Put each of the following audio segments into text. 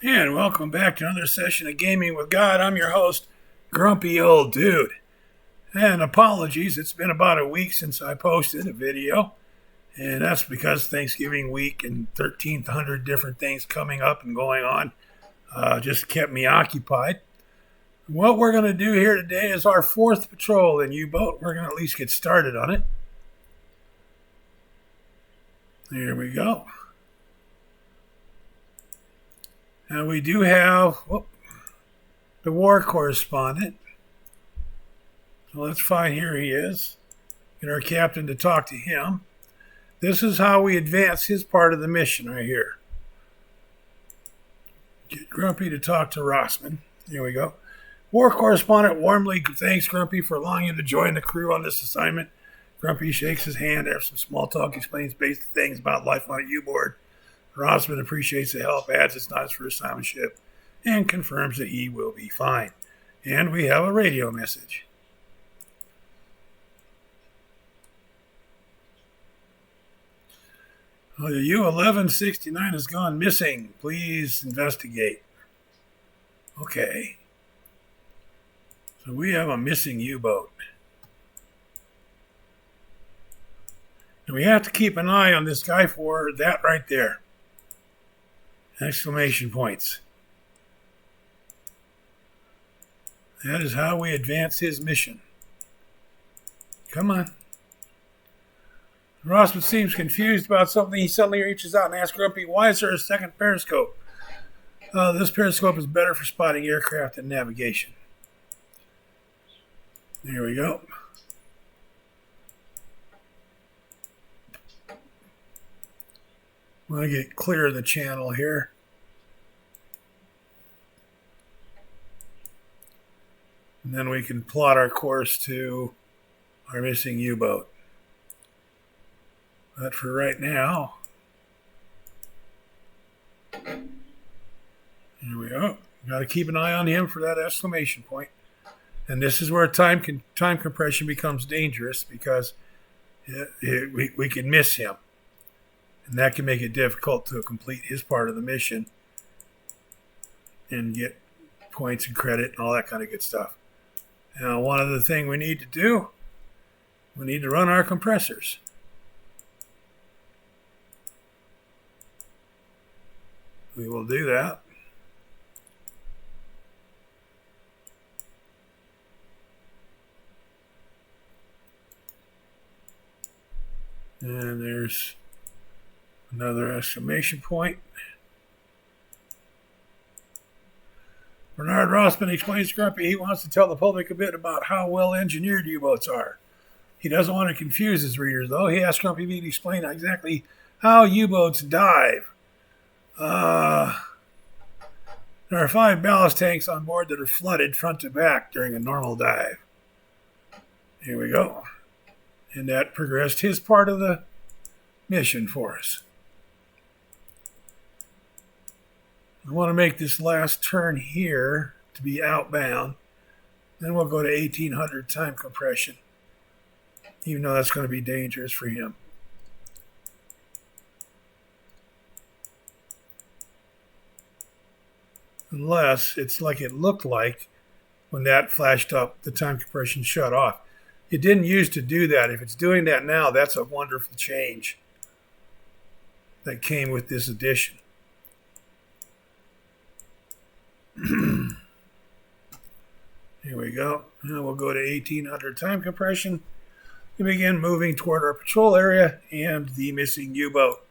And welcome back to another session of Gaming with God. I'm your host, Grumpy Old Dude. And apologies, it's been about a week since I posted a video. And that's because Thanksgiving week and 1,300 different things coming up and going on just kept me occupied. What we're going to do here today is our fourth patrol in U-boat. We're going to at least get started on it. There we go. And we do have the war correspondent. So let's find, here he is. Get our captain to talk to him. This is how we advance his part of the mission right here. Get Grumpy to talk to Rossman. Here we go. War correspondent warmly thanks Grumpy for allowing him to join the crew on this assignment. Grumpy shakes his hand after some small talk, explains basic things about life on a U-boat. Rossman appreciates the help, adds it's not his first time on ship, and confirms that he will be fine. And we have a radio message. The U-1169 has gone missing. Please investigate. Okay. So we have a missing U-boat. And we have to keep an eye on this guy for that right there. Exclamation points. That is how we advance his mission. Come on. Rossman seems confused about something. He suddenly reaches out and asks Grumpy, why is there a second periscope? This periscope is better for spotting aircraft and navigation. There we go. I'm going to get clear of the channel here. And then we can plot our course to our missing U-boat. But for right now, here we go. Got to keep an eye on him for that exclamation point. And this is where time compression becomes dangerous because we can miss him. And that can make it difficult to complete his part of the mission and get points and credit and all that kind of good stuff. Now, one other thing we need to do, we need to run our compressors. We will do that. And there's another exclamation point. Bernard Rossman explains to Grumpy he wants to tell the public a bit about how well engineered U-boats are. He doesn't want to confuse his readers, though. He asks Grumpy to explain exactly how U-boats dive. There are 5 ballast tanks on board that are flooded front to back during a normal dive. Here we go. And that progressed his part of the mission for us. I want to make this last turn here to be outbound. Then we'll go to 1800 time compression, even though that's going to be dangerous for him. Unless it's like it looked like when that flashed up, the time compression shut off. It didn't used to do that. If it's doing that now, that's a wonderful change that came with this edition. Here we go. Now we'll go to 1800 time compression and begin moving toward our patrol area and the missing U-boat.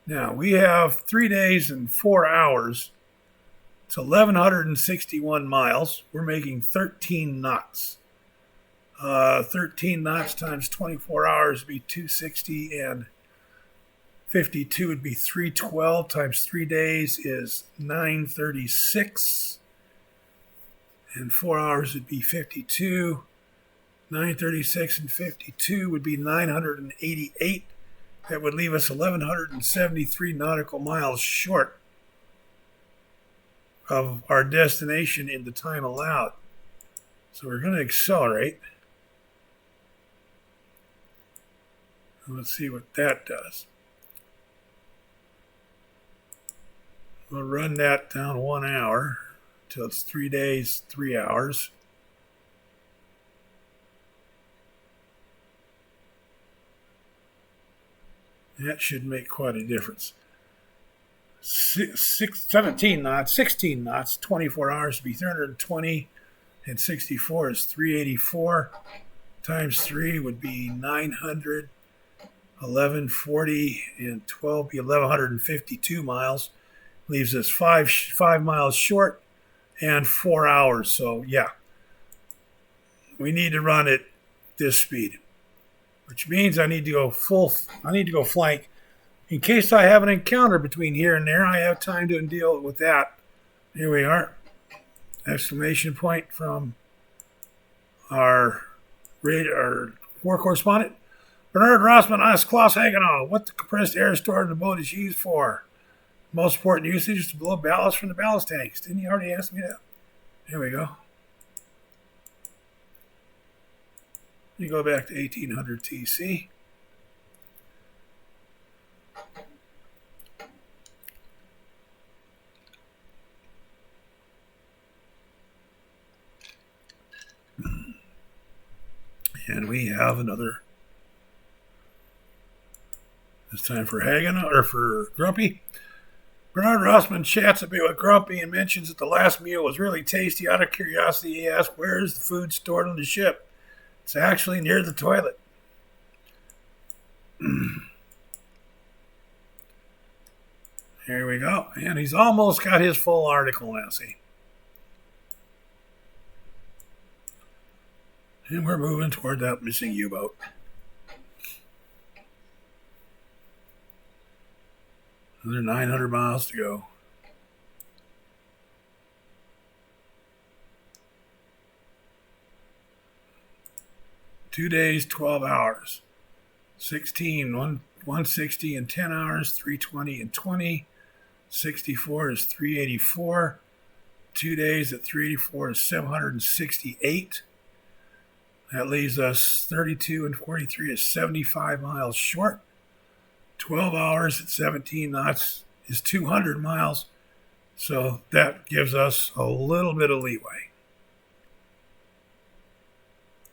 Now we have 3 days and 4 hours. It's 1,161 miles. We're making 13 knots. 13 knots times 24 hours would be 260, and 52 would be 312 times 3 days is 936. And 4 hours would be 52. 936 and 52 would be 988. That would leave us 1,173 nautical miles short of our destination in the time allowed. So we're going to accelerate. Let's see what that does. We'll run that down 1 hour till it's 3 days, 3 hours. That should make quite a difference. 17 knots, 16 knots, 24 hours would be 320, and 64 is 384. Times 3 would be 900, 1140, and 12 be 1152 miles. Leaves us five miles short and 4 hours. So yeah, we need to run at this speed, which means I need to go flank. In case I have an encounter between here and there, I have time to deal with that. Here we are. Exclamation point from our war correspondent. Bernard Rossman asked Klaus Hagenau what the compressed air stored in the boat is used for. Most important usage is to blow ballast from the ballast tanks. Didn't you already ask me that? Here we go. You go back to 1800 TC. And we have another. It's time for Hagen or for Grumpy. Bernard Rossman chats a bit with Grumpy and mentions that the last meal was really tasty. Out of curiosity, he asks, "Where is the food stored on the ship?" It's actually near the toilet. Here we go. And he's almost got his full article now, see. And we're moving toward that missing U-boat. Another 900 miles to go. Two days, 12 hours. 16, 160 in 10 hours, 320 in 20. 64 is 384. 2 days at 384 is 768. That leaves us 32 and 43 is 75 miles short. 12 hours at 17 knots is 200 miles. So that gives us a little bit of leeway,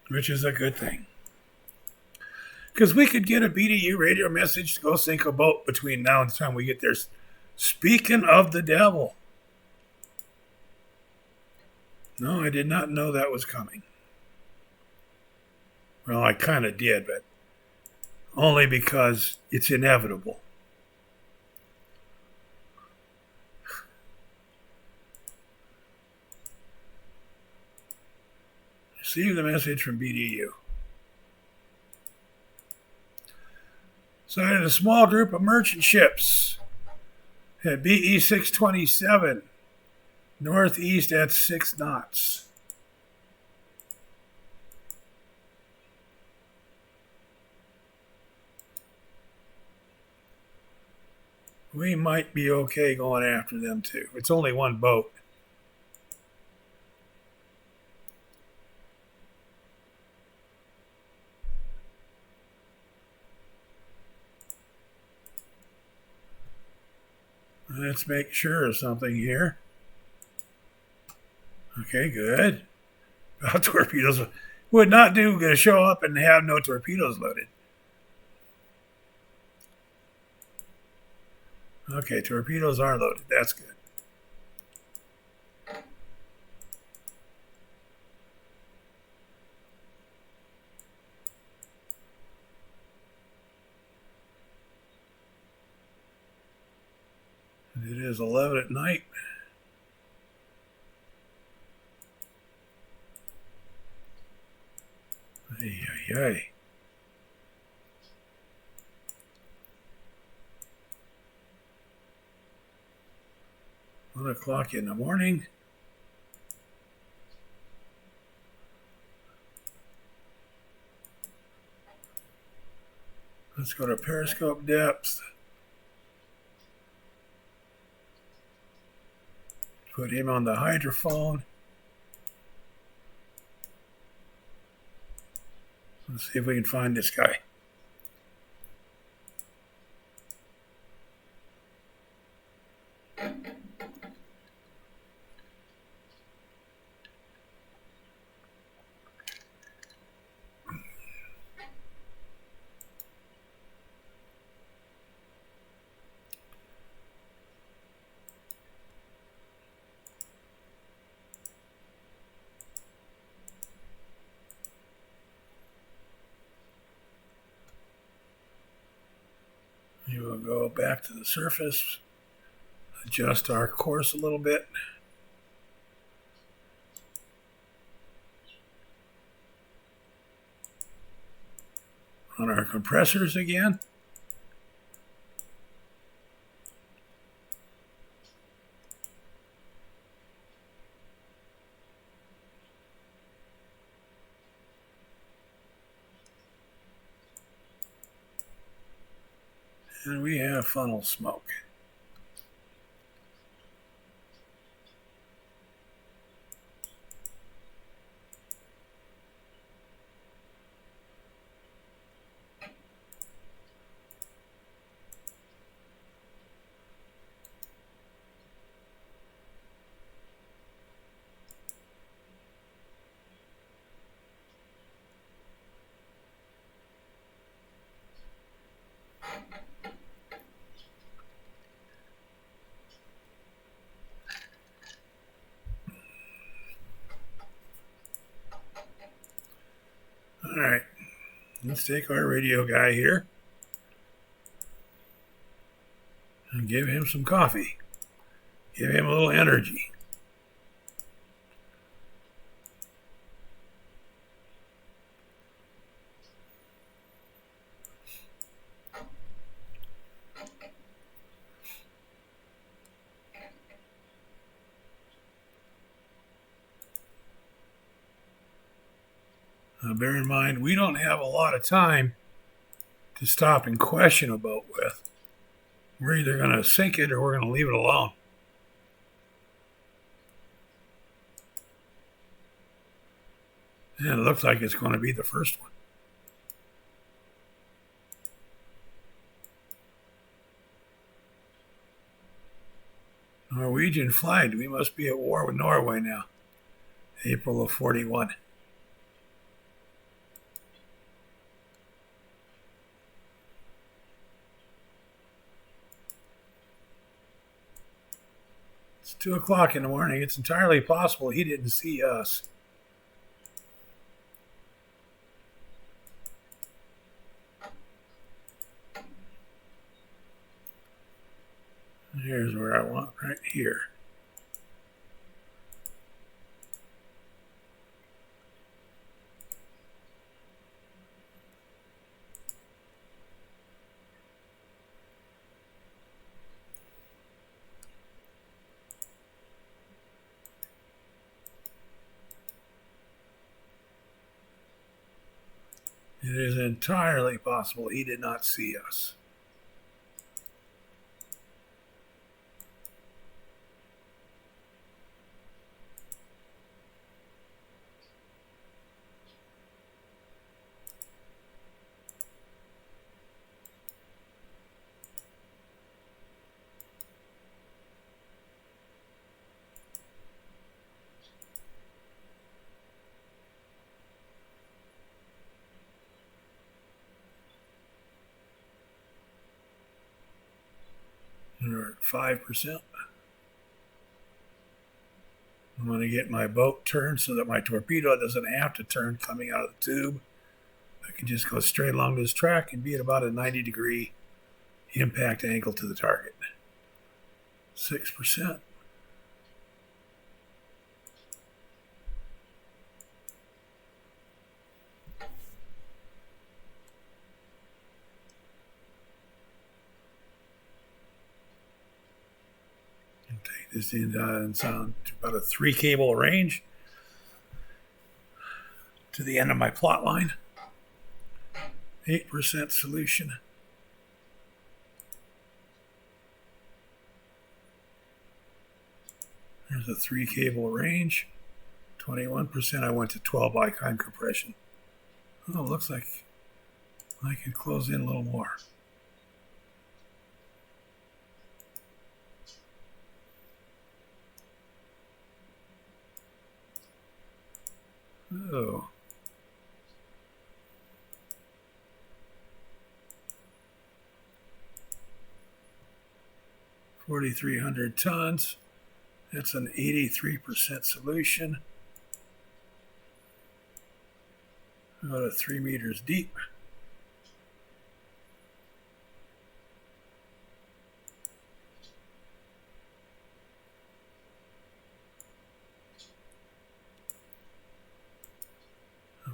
which is a good thing. Because we could get a BDU radio message to go sink a boat between now and the time we get there. Speaking of the devil. No, I did not know that was coming. Well, I kind of did, but only because it's inevitable. Receive the message from BDU. Sighted a small group of merchant ships at BE 627, northeast at 6 knots. We might be okay going after them too. It's only one boat. Let's make sure of something here. Okay, good. Torpedoes would not do to show up and have no torpedoes loaded. Okay, torpedoes are loaded. That's good. And it is 11 at night. Ay, ay, ay. One o'clock in the morning. Let's go to periscope depth. Put him on the hydrophone. Let's see if we can find this guy. We will go back to the surface, adjust our course a little bit. On our compressors again. And we have funnel smoke. All right, let's take our radio guy here and give him some coffee. Give him a little energy. Now, bear in mind, we don't have a lot of time to stop and question a boat with. We're either going to sink it or we're going to leave it alone. And it looks like it's going to be the first one. Norwegian flagged. We must be at war with Norway now. April of 41. It's 2 o'clock in the morning. It's entirely possible he didn't see us. Here's where I want, right here. It is entirely possible he did not see us. We're at 5%. I'm going to get my boat turned so that my torpedo doesn't have to turn coming out of the tube. I can just go straight along this track and be at about a 90-degree impact angle to the target. 6%. Take this in and sound to about a 3 cable range to the end of my plot line. 8% solution. There's a 3 cable range. 21%. I went to 12 icon compression. Oh, looks like I can close in a little more. Oh. 4,300 tons. That's an 83% solution. About 3 meters deep.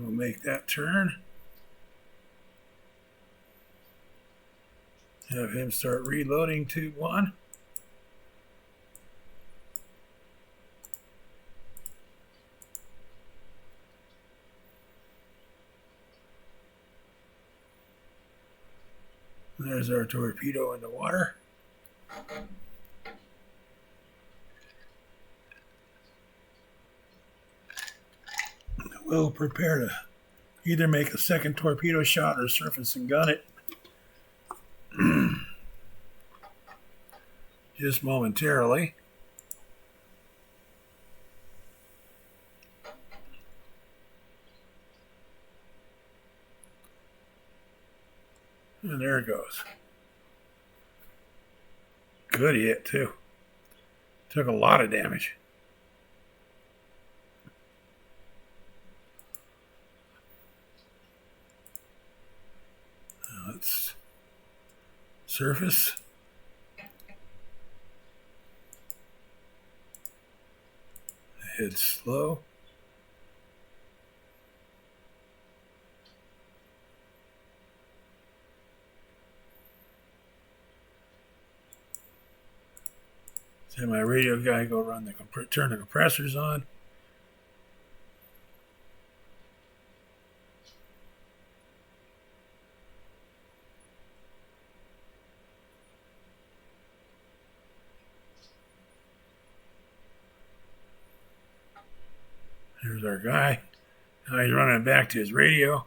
We'll make that turn. Have him start reloading tube 1. There's our torpedo in the water. We'll prepare to either make a second torpedo shot or surface and gun it. Just momentarily. And there it goes. Good hit, too. Took a lot of damage. Now let's surface. Head slow. Have my radio guy go run turn the compressors on. Here's our guy. Now he's running back to his radio.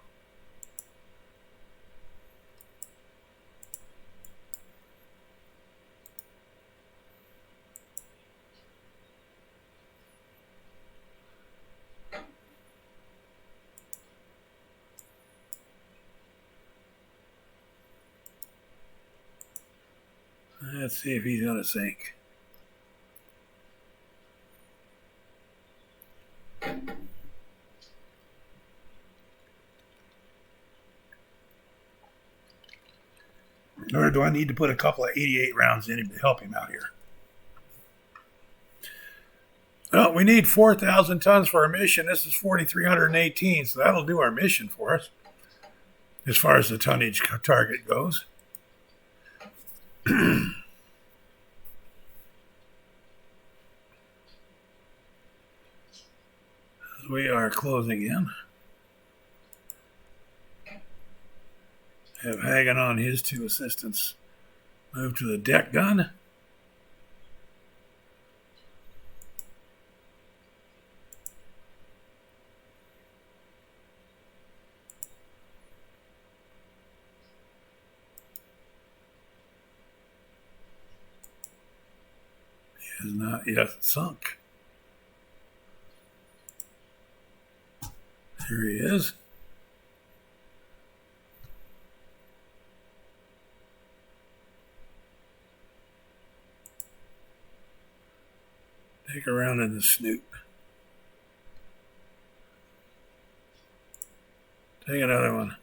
Let's see if he's going to sink. Or do I need to put a couple of 88 rounds in him to help him out here? Well, we need 4,000 tons for our mission. This is 4,318, so that'll do our mission for us as far as the tonnage target goes. We are closing in. Have Hagen on his 2 assistants move to the deck gun. He is not yet sunk. Here he is. Take a round in the snoot. Take another one.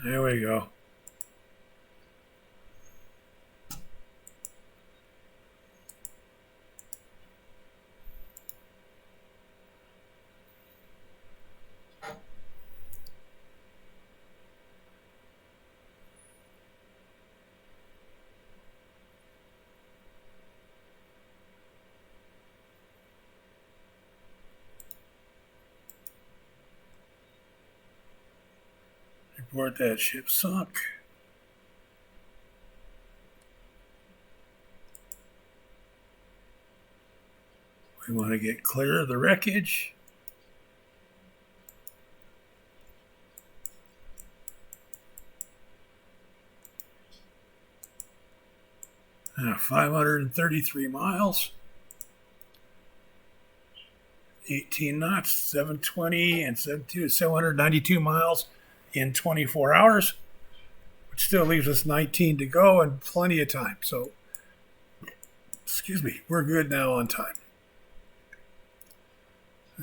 There we go. Report that ship sunk. We want to get clear of the wreckage. Now 533 miles. 18 knots, 720 and 792 miles in 24 hours, which still leaves us 19 to go and plenty of time. So, excuse me, we're good now on time.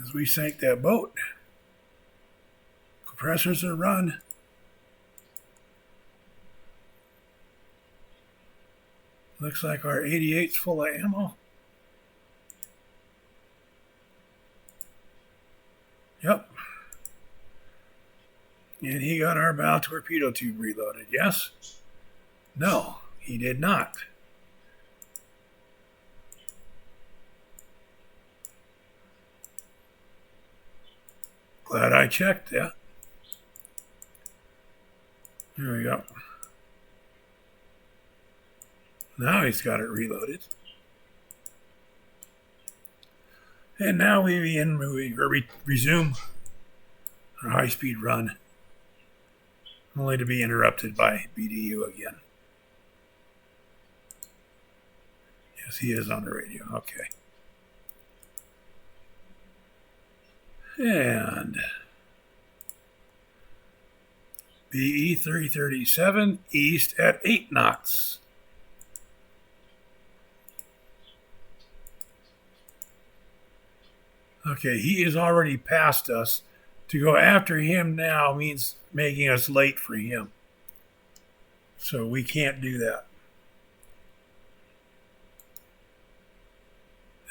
As we sank that boat, compressors are run. Looks like our 88's full of ammo. Yep. And he got our bow torpedo tube reloaded, yes? No, he did not. Glad I checked, yeah. There we go. Now he's got it reloaded. And now we resume our high-speed run, only to be interrupted by BDU again. Yes, he is on the radio. Okay. And BE 337 east at 8 knots. Okay, he is already past us. To go after him now means making us late for him. So we can't do that.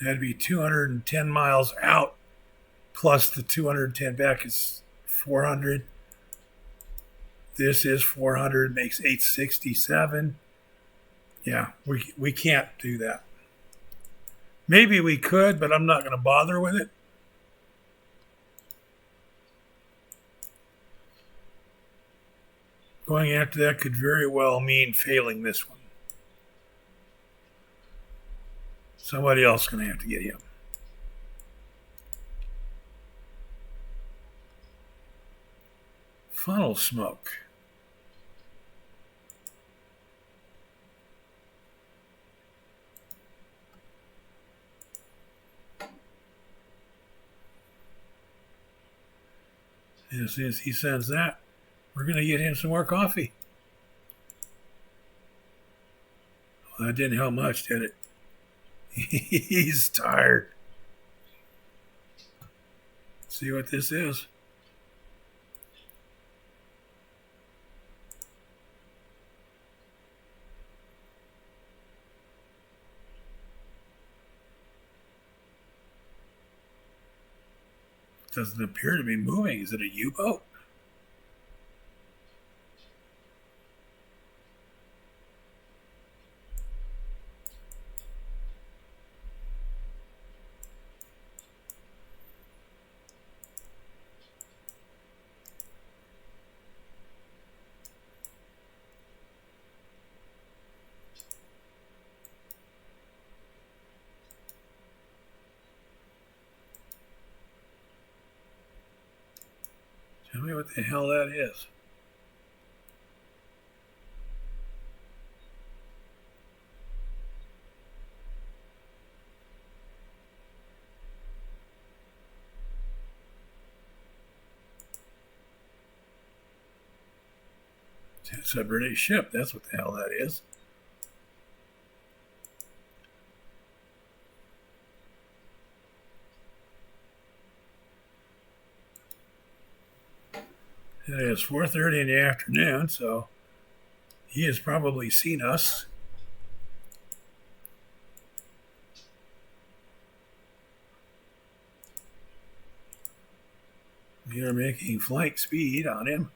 That'd be 210 miles out, plus the 210 back is 400. This is 400, makes 867. Yeah, we can't do that. Maybe we could, but I'm not going to bother with it. Going after that could very well mean failing this one. Somebody else is going to have to get him. Funnel smoke. And as soon as he sends that, we're going to get him some more coffee. Well, that didn't help much, did it? He's tired. Let's see what this is. Doesn't appear to be moving. Is it a U-boat? Tell me what the hell that is. It's a British ship. That's what the hell that is. It is 4:30 in the afternoon, so he has probably seen us. We are making flight speed on him.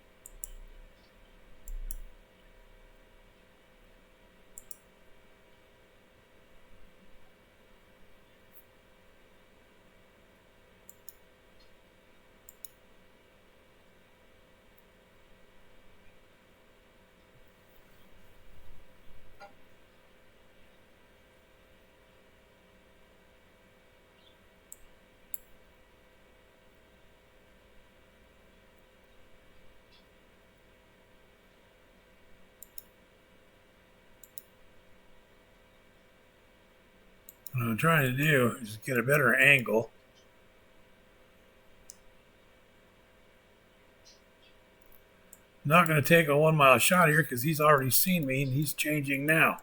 What I'm trying to do is get a better angle. I'm not going to take a 1 mile shot here because he's already seen me and he's changing now.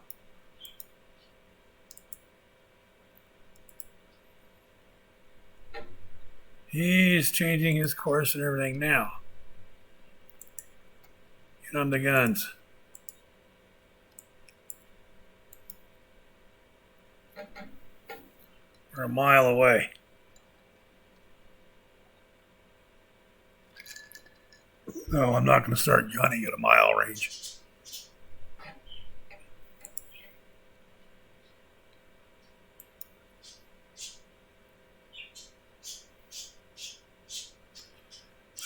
He's changing his course and everything now. Get on the guns. We're a mile away. No, I'm not going to start gunning at a mile range.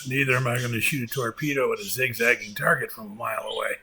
Neither am I going to shoot a torpedo at a zigzagging target from a mile away.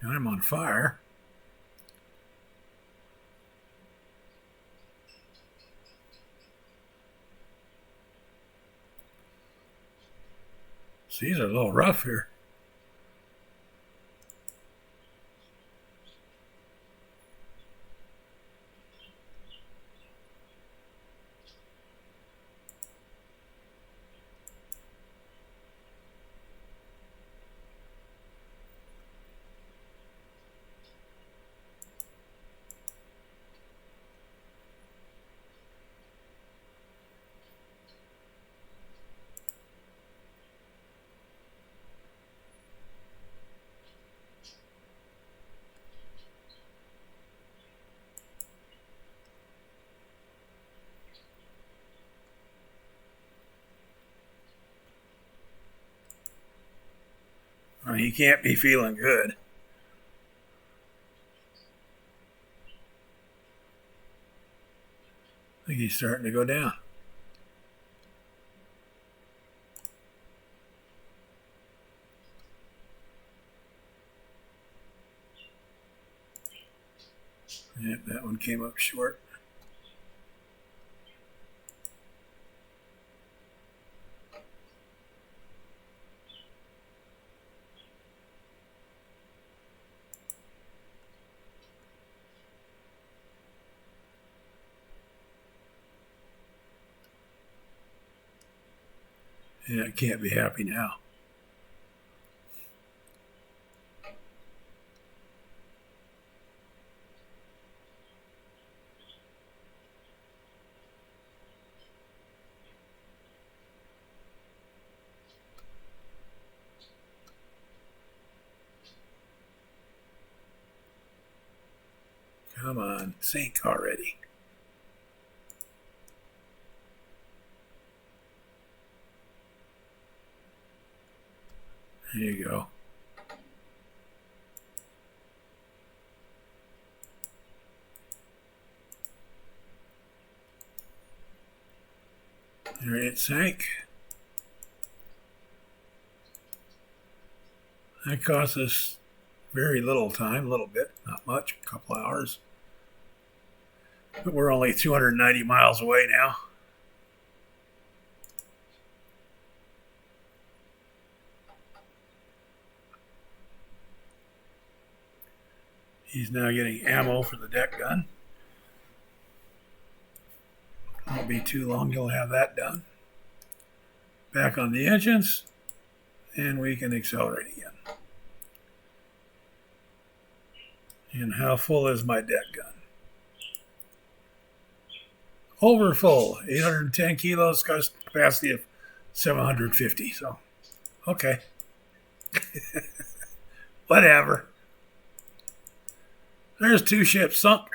I'm on fire. Seas are a little rough here. I mean, he can't be feeling good. I think he's starting to go down. Yep, that one came up short. Yeah, I can't be happy now. Come on, sink already. There you go. There it sank. That cost us very little time, a little bit, not much, a couple hours. But we're only 290 miles away now. He's now getting ammo for the deck gun. Won't be too long, he'll have that done. Back on the engines, and we can accelerate again. And how full is my deck gun? Over full. 810 kilos, got a capacity of 750. So, okay. Whatever. There's 2 ships sunk.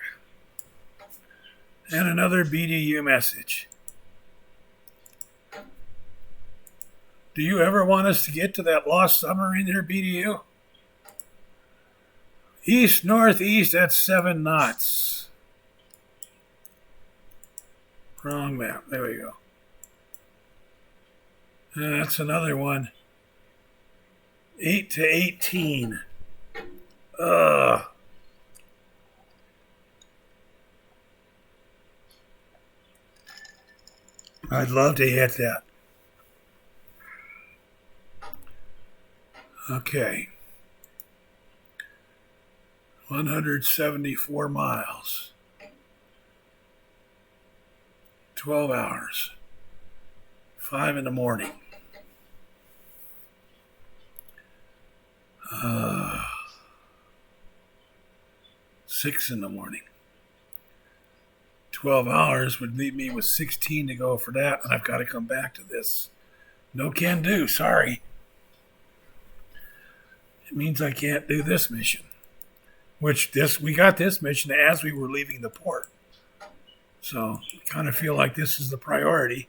And another BDU message. Do you ever want us to get to that lost submarine there, BDU? East, northeast at 7 knots. Wrong map. There we go. That's another one. 8 to 18. Ugh. I'd love to hit that. Okay. 174 miles. 12 hours. 5 in the morning. 6 in the morning. 12 hours would leave me with 16 to go for that, and I've got to come back to this. No can do, sorry. It means I can't do this mission. We got this mission as we were leaving the port. So I kind of feel like this is the priority.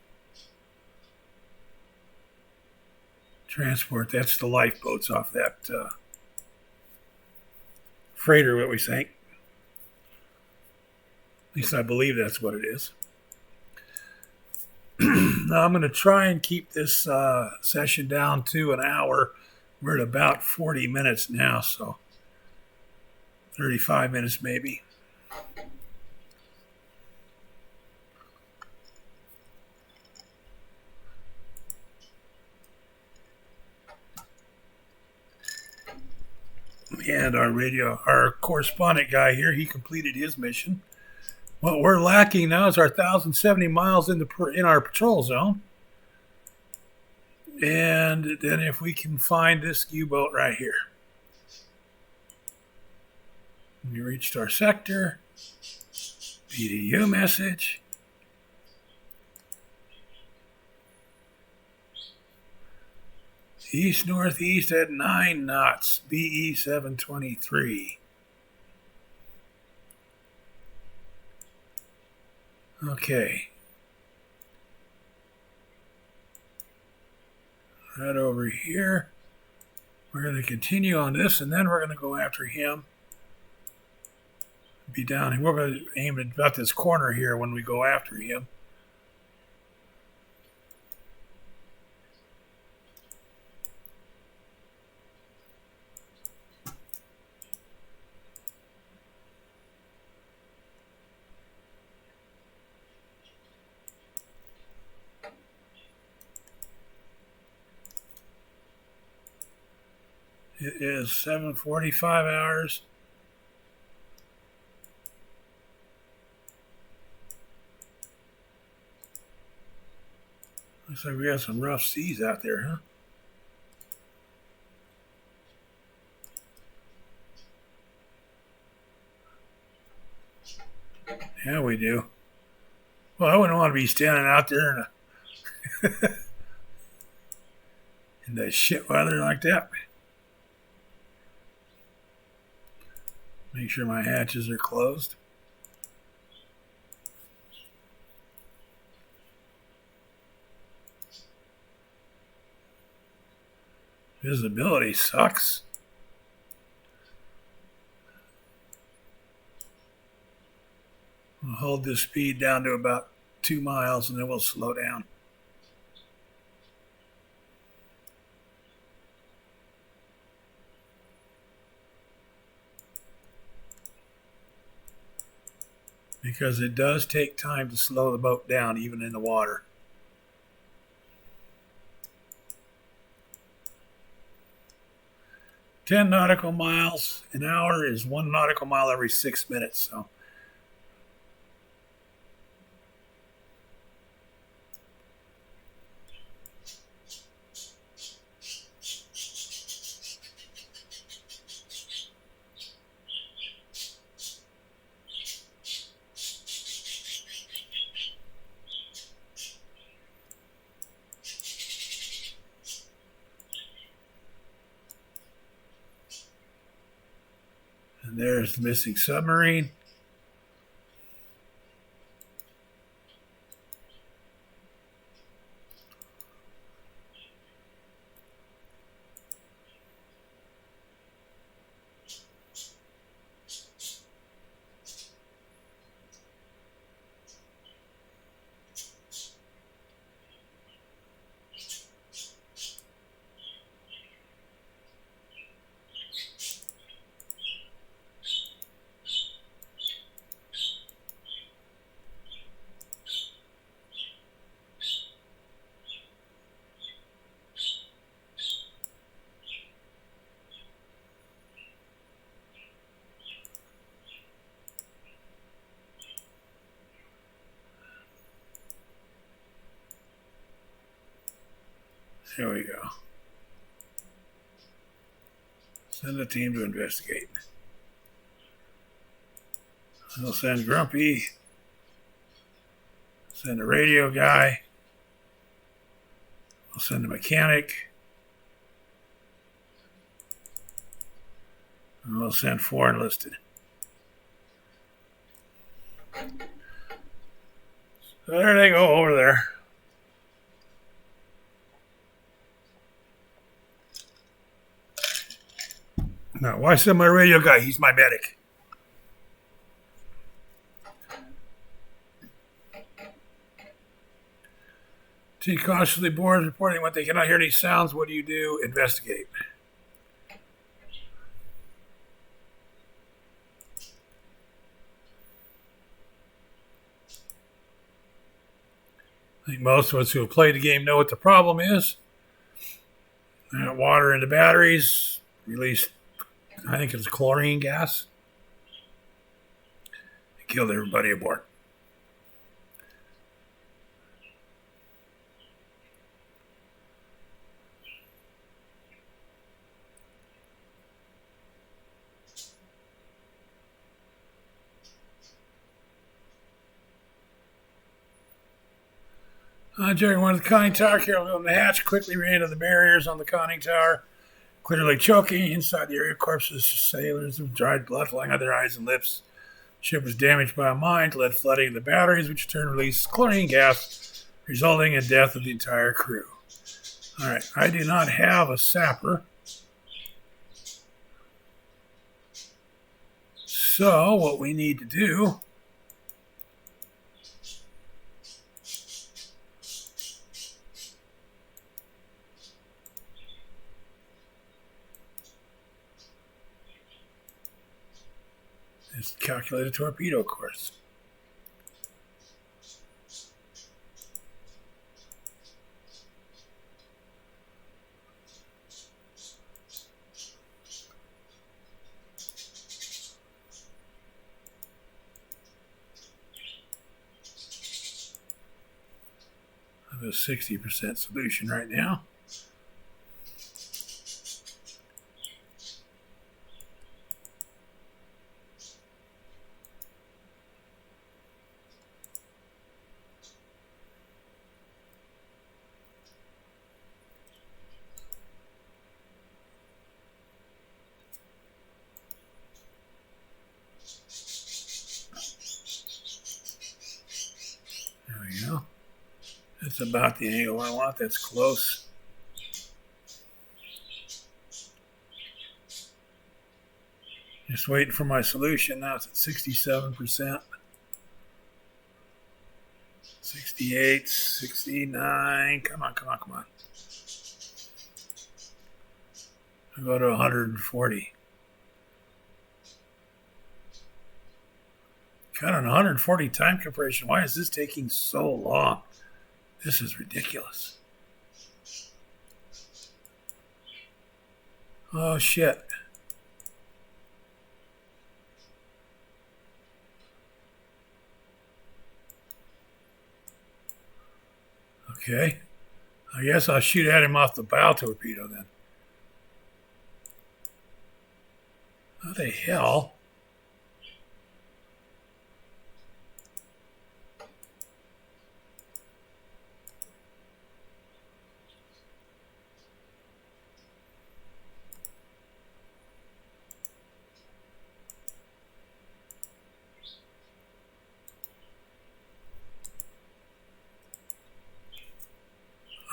Transport, that's the lifeboats off that freighter, what we think. At least I believe that's what it is. Now I'm going to try and keep this session down to an hour. We're at about 40 minutes now, so 35 minutes maybe. And our correspondent guy here, he completed his mission. What we're lacking now is our 1,070 miles in our patrol zone. And then if we can find this U-boat right here. We reached our sector. BDU message. East northeast at 9 knots. BE 723. Okay. Right over here. We're going to continue on this, and then we're going to go after him. Be down here. We're going to aim at about this corner here when we go after him. It is 7:45 hours. Looks like we got some rough seas out there, huh? Yeah, we do. Well, I wouldn't want to be standing out there in the shit weather like that. Make sure my hatches are closed. Visibility sucks. We'll hold this speed down to about 2 miles and then we'll slow down. Because it does take time to slow the boat down even in the water. "10 nautical miles an hour is 1 nautical mile every 6 minutes. So There's the missing submarine. Here we go. Send a team to investigate. I'll send Grumpy. Send a radio guy. I'll send a mechanic. And we'll send 4 enlisted. So there they go over there. Now, why send my radio guy? He's my medic. T cautiously boards reporting what they cannot hear any sounds. What do? Investigate. I think most of us who have played the game know what the problem is. Water in the batteries, released, I think it's chlorine gas. It killed everybody aboard. During one of the conning tower, carefully on the hatch, quickly ran into the barriers on the conning tower, clearly choking. Inside the area, corpses, sailors of dried blood flowing out their eyes and lips. Ship was damaged by a mine, led flooding the batteries, which in turn released chlorine gas, resulting in death of the entire crew. All right, I do not have a sapper. So what we need to do is calculate a torpedo course. I have a 60% solution right now. There we go. That's about the angle I want. That's close. Just waiting for my solution. Now it's at 67%. 68, 69. Come on. I'll go to 140. Got an 140 time compression. Why is this taking so long? This is ridiculous. Oh, shit. Okay. I guess I'll shoot at him off the bow torpedo then. How the hell?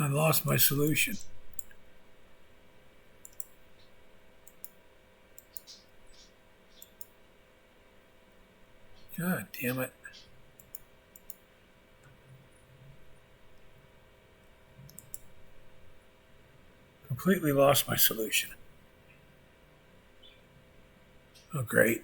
I lost my solution. God damn it. Completely lost my solution. Oh, great.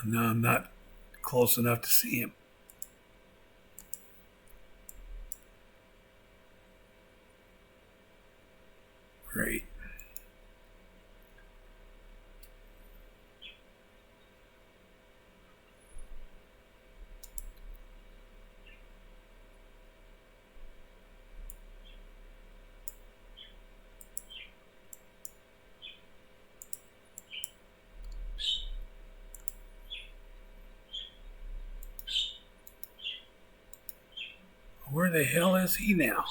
No, I'm not close enough to see him. Great. Where the hell is he now?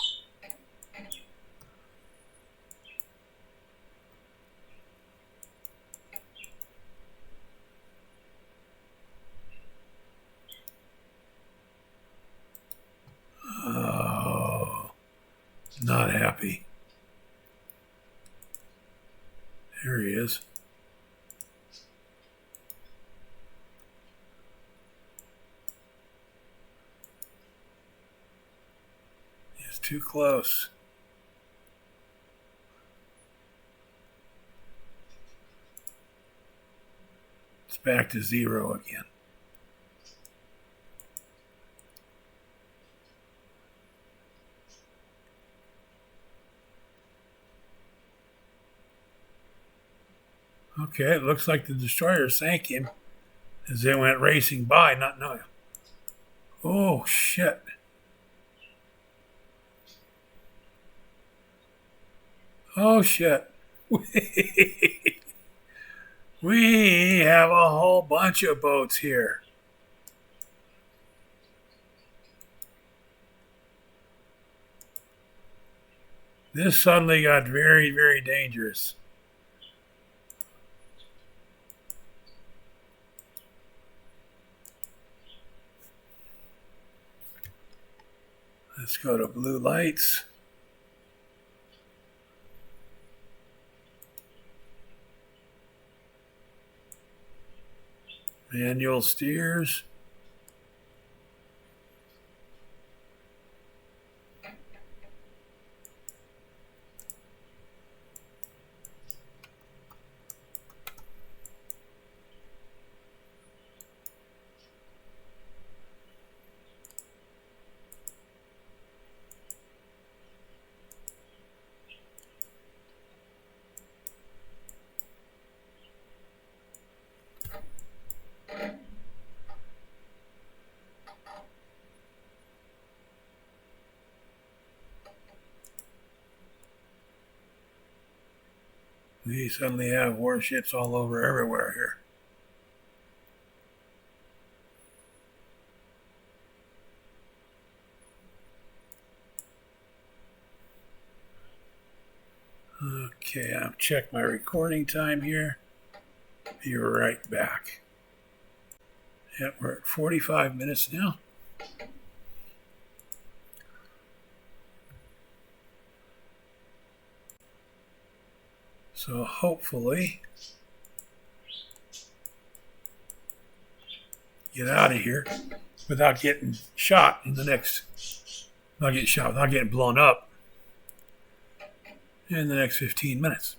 Oh, not happy. There he is. He's too close. It's back to 0 again. Okay, it looks like the destroyer sank him as it went racing by, not knowing. Oh, shit. Oh, shit. We have a whole bunch of boats here. This suddenly got very, very dangerous. Let's go to blue lights. Manual steers. We suddenly have warships all over everywhere here. Okay, I'll check my recording time here. Be right back. Yep, we're at 45 minutes now. So hopefully get out of here without getting shot in the next, not getting shot, without getting blown up in the next 15 minutes.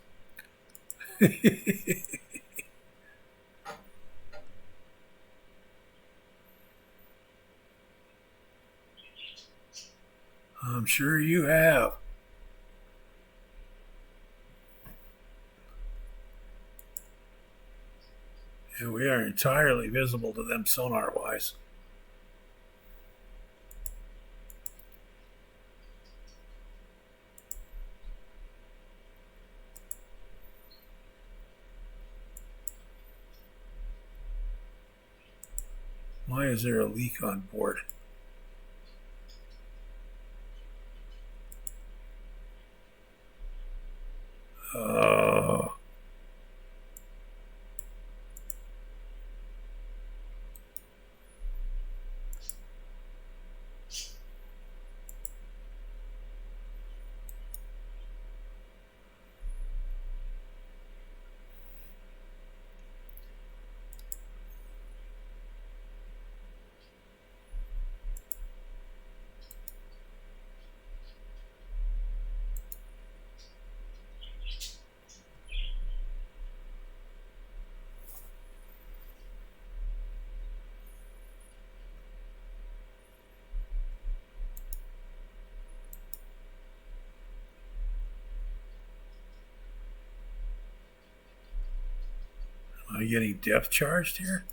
I'm sure you have. And we are entirely visible to them sonar-wise. Why is there a leak on board? Oh. Am I getting depth charged here?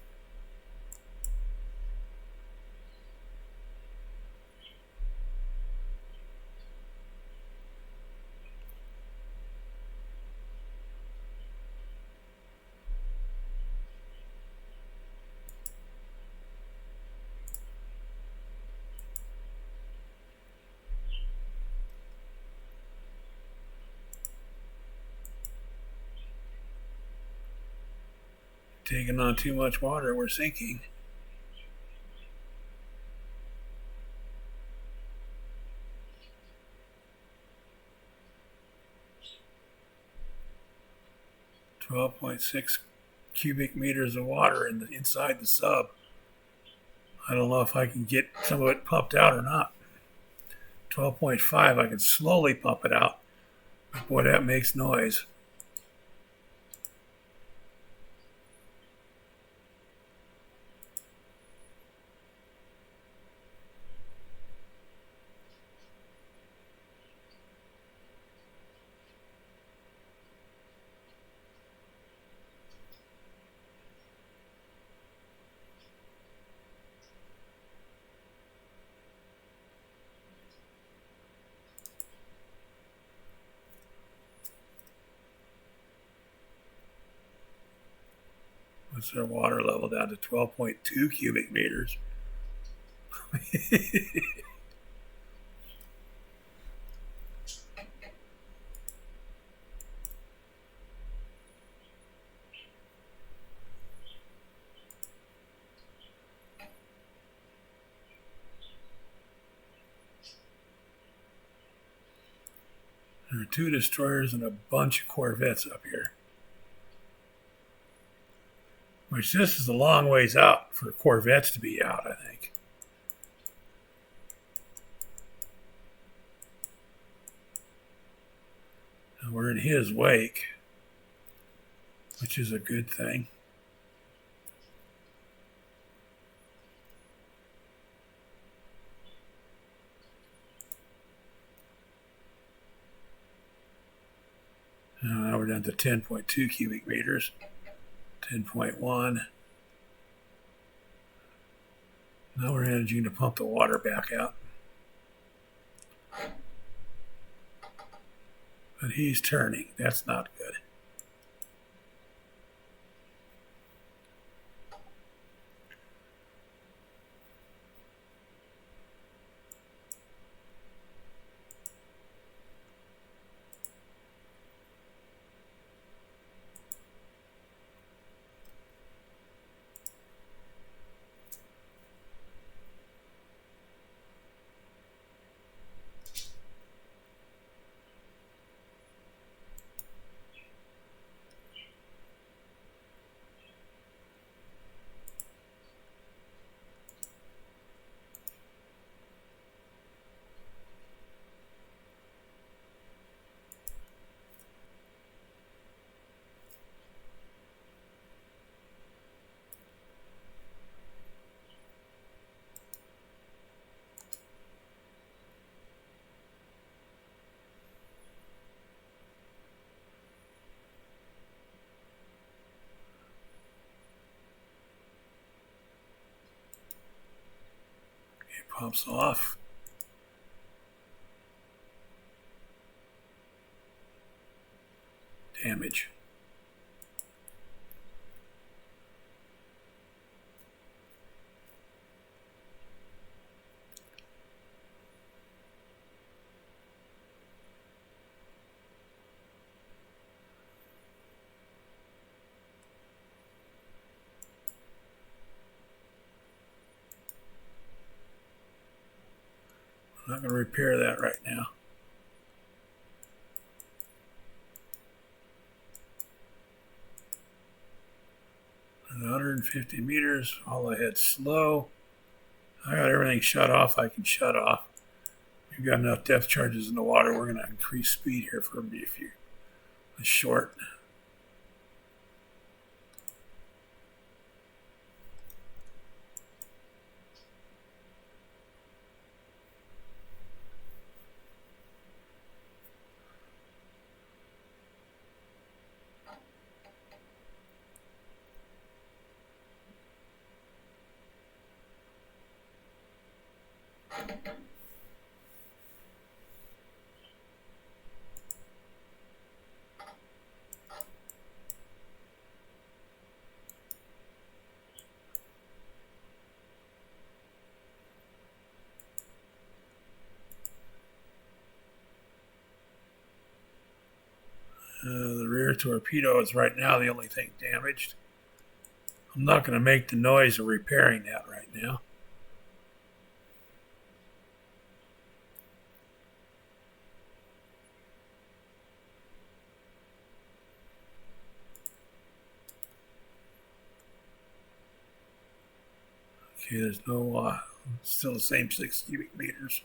Taking on too much water, we're sinking. .6 cubic meters of water inside the sub. I don't know if I can get some of it pumped out or not. 12.5, I can slowly pump it out. But boy, that makes noise. What's our water level down to 12.2 cubic meters? There are 2 destroyers and a bunch of corvettes up here. Which this is a long ways out for corvettes to be out, I think. And we're in his wake, which is a good thing. Now we're down to 10.2 cubic meters. 10.1. Now we're managing to pump the water back out. But he's turning. That's not good. Pumps off. Damage. I'm not going to repair that right now. 150 meters, all ahead slow. I got everything shut off I can shut off. We've got enough depth charges in the water. We're going to increase speed here for a few short. The rear torpedo is right now the only thing damaged. I'm not going to make the noise of repairing that right now. Okay, there's no, still the same 6 cubic meters.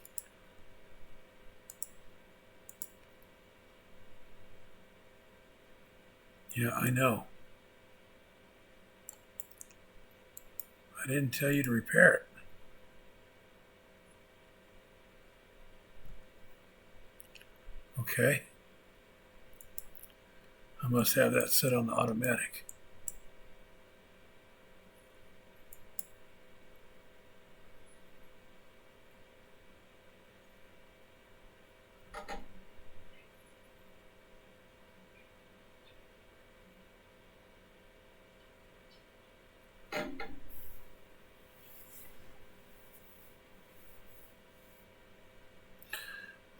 Yeah, I know. I didn't tell you to repair it. Okay. I must have that set on the automatic.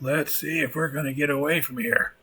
Let's see if we're going to get away from here.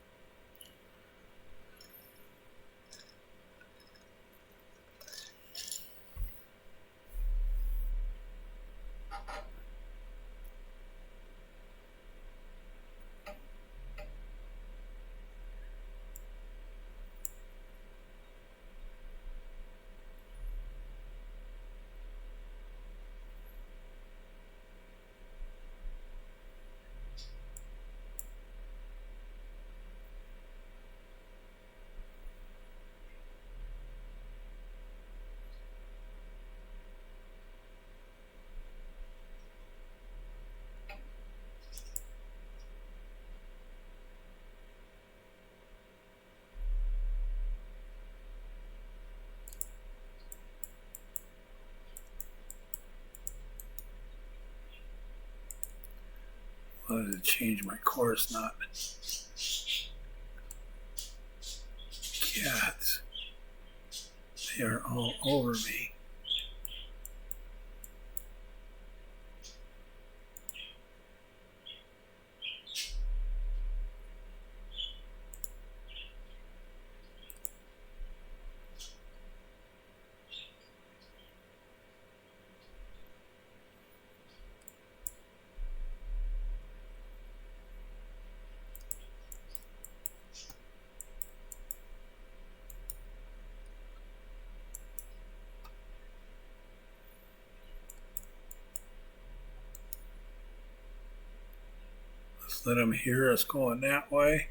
I wanted to change my course, not cats. They are all over me. Let's let them hear us going that way.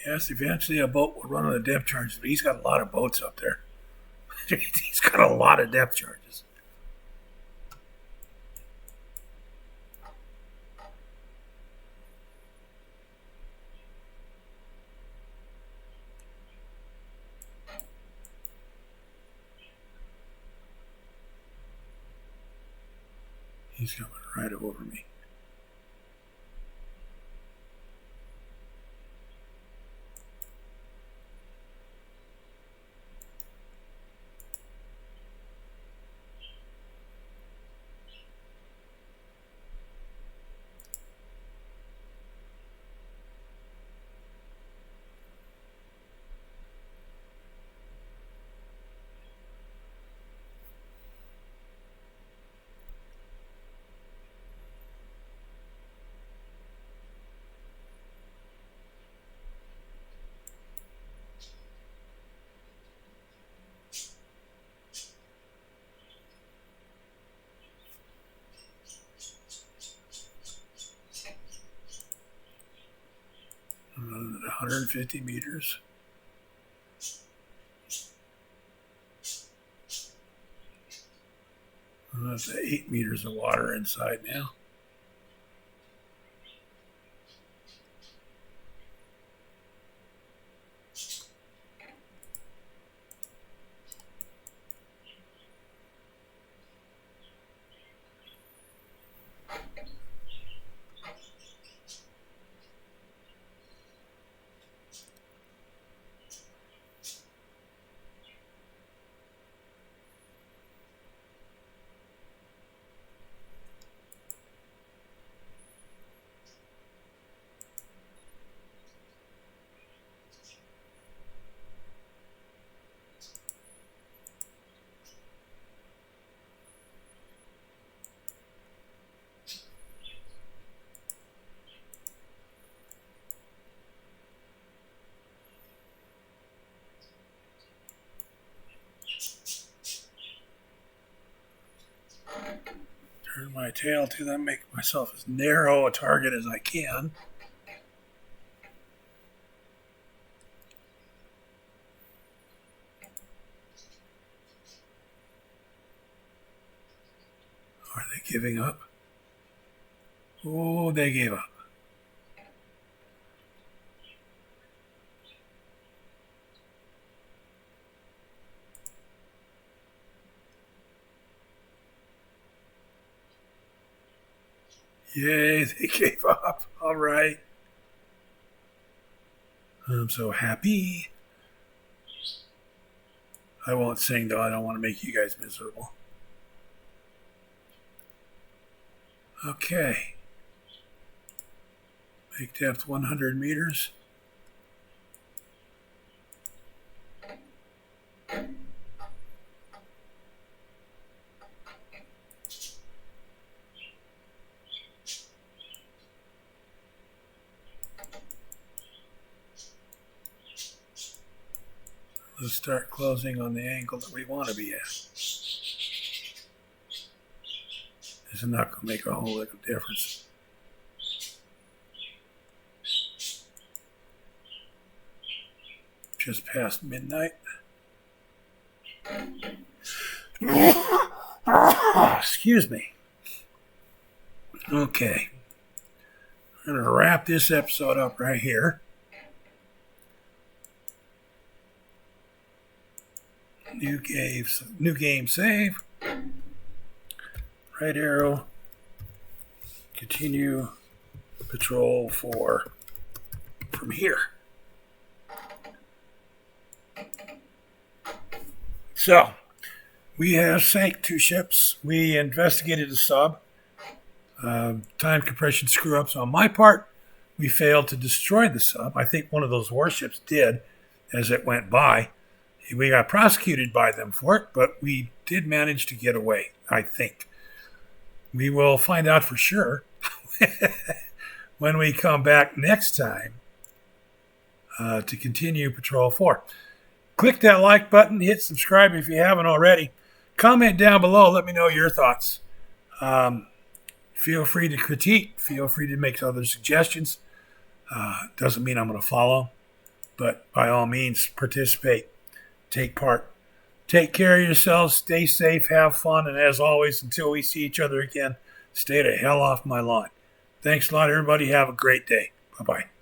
Yes, eventually a boat will run on the depth charges, but he's got a lot of boats up there. He's got a lot of depth charges. He's coming right over me. I'm running at 150 meters. I'm up to 8 meters of water inside now. Turn my tail to them, make myself as narrow a target as I can. Are they giving up? Oh, they gave up. Yay, they gave up. All right. I'm so happy. I won't sing, though. I don't want to make you guys miserable. Okay. Make depth 100 meters. Let's start closing on the angle that we want to be at. This is not going to make a whole lot of difference. Just past midnight. Excuse me. Okay. I'm going to wrap this episode up right here. New game save. Right arrow. Continue patrol 4 from here. So, we have sank 2 ships. We investigated a sub. Time compression screw-ups on my part. We failed to destroy the sub. I think one of those warships did as it went by. We got prosecuted by them for it, but we did manage to get away, I think. We will find out for sure when we come back next time to continue Patrol 4. Click that like button, hit subscribe if you haven't already. Comment down below, let me know your thoughts. Feel free to critique, feel free to make other suggestions. Doesn't mean I'm going to follow. But by all means, participate. Take part. Take care of yourselves. Stay safe. Have fun. And as always, until we see each other again, stay the hell off my lawn. Thanks a lot, everybody. Have a great day. Bye-bye.